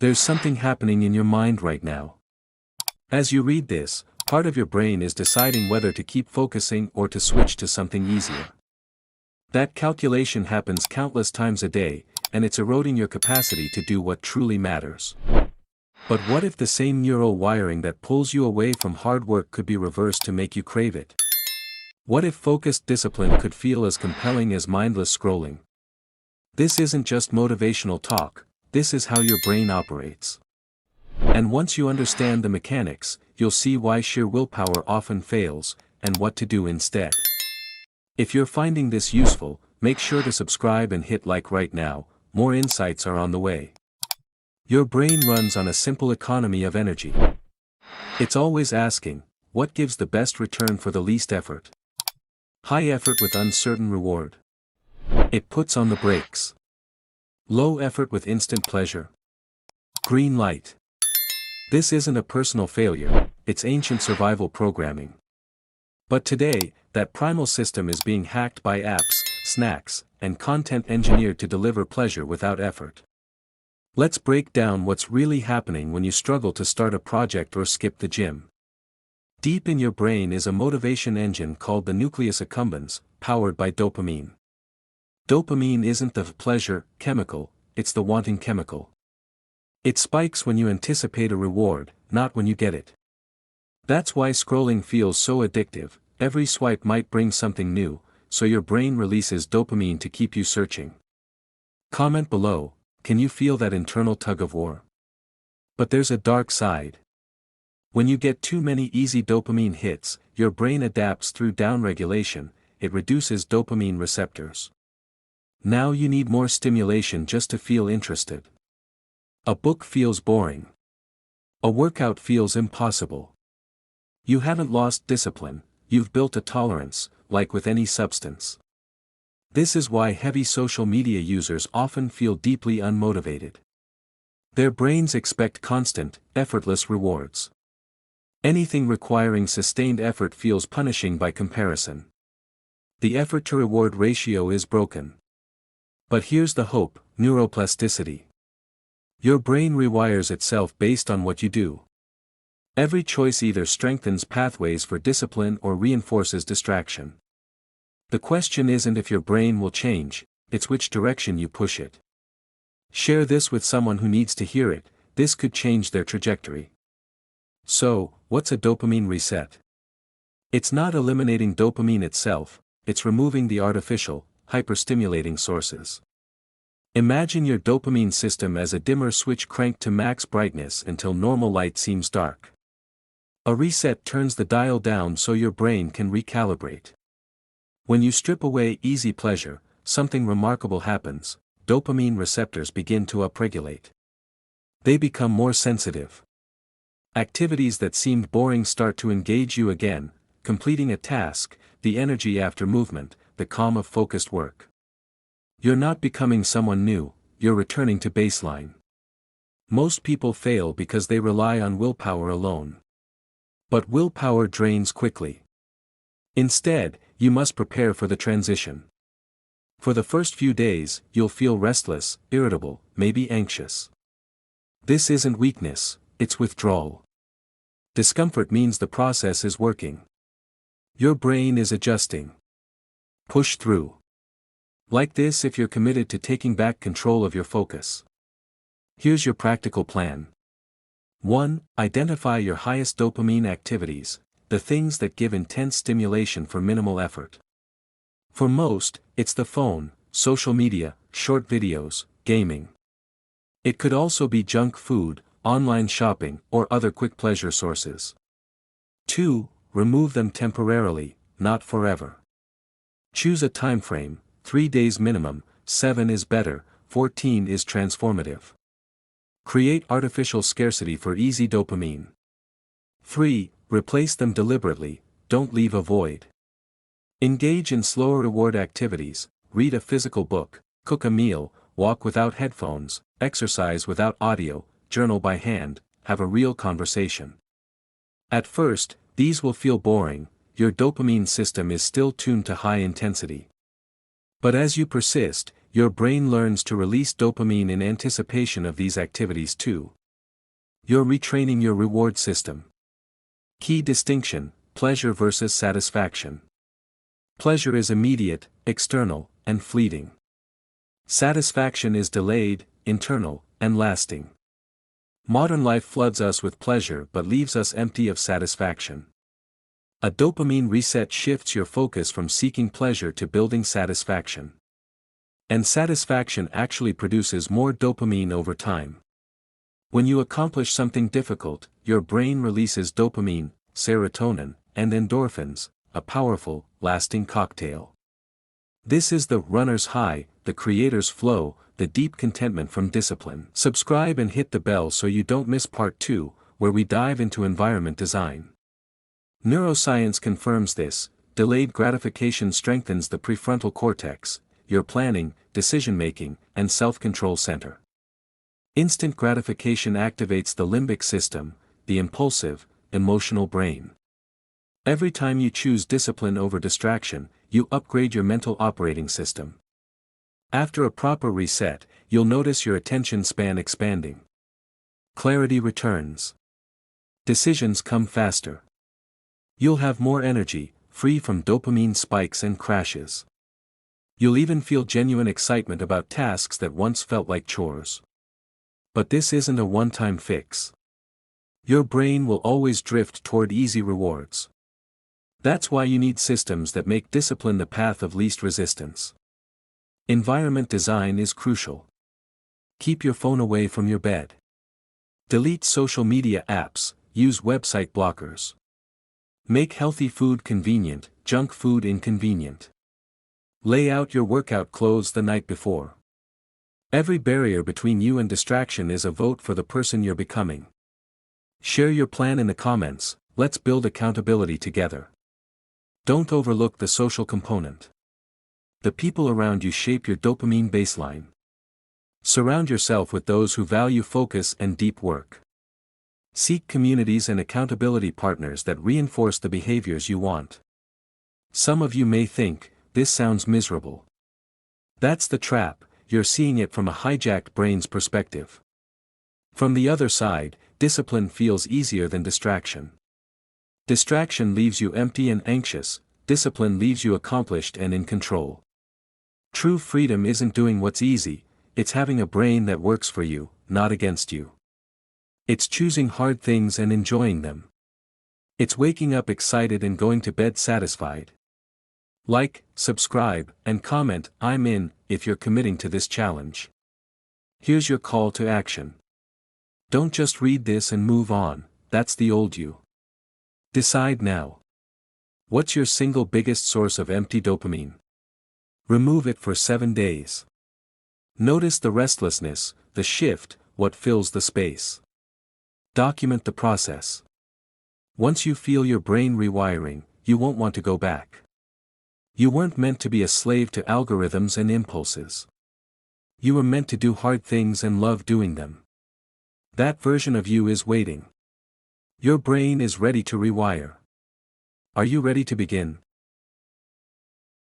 There's something happening in your mind right now. As you read this, part of your brain is deciding whether to keep focusing or to switch to something easier. That calculation happens countless times a day, and it's eroding your capacity to do what truly matters. But what if the same neural wiring that pulls you away from hard work could be reversed to make you crave it? What if focused discipline could feel as compelling as mindless scrolling? This isn't just motivational talk, this is how your brain operates. And once you understand the mechanics, you'll see why sheer willpower often fails, and what to do instead. If you're finding this useful, make sure to subscribe and hit like right now, more insights are on the way. Your brain runs on a simple economy of energy. It's always asking, what gives the best return for the least effort? High effort with uncertain reward. It puts on the brakes. Low effort with instant pleasure. Green light. This isn't a personal failure, it's ancient survival programming. But today, that primal system is being hacked by apps, snacks, and content engineered to deliver pleasure without effort. Let's break down what's really happening when you struggle to start a project or skip the gym. Deep in your brain is a motivation engine called the nucleus accumbens, powered by dopamine. Dopamine isn't the pleasure chemical, it's the wanting chemical. It spikes when you anticipate a reward, not when you get it. That's why scrolling feels so addictive. Every swipe might bring something new, so your brain releases dopamine to keep you searching. Comment below, can you feel that internal tug of war? But there's a dark side. When you get too many easy dopamine hits, your brain adapts through downregulation, it reduces dopamine receptors. Now you need more stimulation just to feel interested. A book feels boring. A workout feels impossible. You haven't lost discipline, you've built a tolerance, like with any substance. This is why heavy social media users often feel deeply unmotivated. Their brains expect constant, effortless rewards. Anything requiring sustained effort feels punishing by comparison. The effort-to-reward ratio is broken. But here's the hope, neuroplasticity. Your brain rewires itself based on what you do. Every choice either strengthens pathways for discipline or reinforces distraction. The question isn't if your brain will change, it's which direction you push it. Share this with someone who needs to hear it, this could change their trajectory. So, what's a dopamine reset? It's not eliminating dopamine itself, it's removing the artificial, hyperstimulating sources. Imagine your dopamine system as a dimmer switch cranked to max brightness until normal light seems dark. A reset turns the dial down so your brain can recalibrate. When you strip away easy pleasure, something remarkable happens, dopamine receptors begin to upregulate. They become more sensitive. Activities that seemed boring start to engage you again, completing a task, the energy after movement, the calm of focused work. You're not becoming someone new, you're returning to baseline. Most people fail because they rely on willpower alone. But willpower drains quickly. Instead, you must prepare for the transition. For the first few days, you'll feel restless, irritable, maybe anxious. This isn't weakness, it's withdrawal. Discomfort means the process is working. Your brain is adjusting. Push through. Like this if you're committed to taking back control of your focus. Here's your practical plan. 1. Identify your highest dopamine activities, the things that give intense stimulation for minimal effort. For most, it's the phone, social media, short videos, gaming. It could also be junk food, online shopping, or other quick pleasure sources. 2. Remove them temporarily, not forever. Choose a time frame, 3 days minimum, 7 is better, 14 is transformative. Create artificial scarcity for easy dopamine. 3. Replace them deliberately, don't leave a void. Engage in slower reward activities, read a physical book, cook a meal, walk without headphones, exercise without audio, journal by hand, have a real conversation. At first, these will feel boring, your dopamine system is still tuned to high intensity. But as you persist, your brain learns to release dopamine in anticipation of these activities too. You're retraining your reward system. Key distinction: pleasure versus satisfaction. Pleasure is immediate, external, and fleeting. Satisfaction is delayed, internal, and lasting. Modern life floods us with pleasure but leaves us empty of satisfaction. A dopamine reset shifts your focus from seeking pleasure to building satisfaction. And satisfaction actually produces more dopamine over time. When you accomplish something difficult, your brain releases dopamine, serotonin, and endorphins, a powerful, lasting cocktail. This is the runner's high, the creator's flow, the deep contentment from discipline. Subscribe and hit the bell so you don't miss part 2, where we dive into environment design. Neuroscience confirms this: delayed gratification strengthens the prefrontal cortex, your planning, decision-making, and self-control center. Instant gratification activates the limbic system, the impulsive, emotional brain. Every time you choose discipline over distraction, you upgrade your mental operating system. After a proper reset, you'll notice your attention span expanding. Clarity returns. Decisions come faster. You'll have more energy, free from dopamine spikes and crashes. You'll even feel genuine excitement about tasks that once felt like chores. But this isn't a one-time fix. Your brain will always drift toward easy rewards. That's why you need systems that make discipline the path of least resistance. Environment design is crucial. Keep your phone away from your bed. Delete social media apps, use website blockers. Make healthy food convenient, junk food inconvenient. Lay out your workout clothes the night before. Every barrier between you and distraction is a vote for the person you're becoming. Share your plan in the comments, let's build accountability together. Don't overlook the social component. The people around you shape your dopamine baseline. Surround yourself with those who value focus and deep work. Seek communities and accountability partners that reinforce the behaviors you want. Some of you may think, this sounds miserable. That's the trap, you're seeing it from a hijacked brain's perspective. From the other side, discipline feels easier than distraction. Distraction leaves you empty and anxious, discipline leaves you accomplished and in control. True freedom isn't doing what's easy, it's having a brain that works for you, not against you. It's choosing hard things and enjoying them. It's waking up excited and going to bed satisfied. Like, subscribe, and comment "I'm in" if you're committing to this challenge. Here's your call to action. Don't just read this and move on, that's the old you. Decide now. What's your single biggest source of empty dopamine? Remove it for 7 days. Notice the restlessness, the shift, what fills the space. Document the process. Once you feel your brain rewiring, you won't want to go back. You weren't meant to be a slave to algorithms and impulses. You were meant to do hard things and love doing them. That version of you is waiting. Your brain is ready to rewire. Are you ready to begin?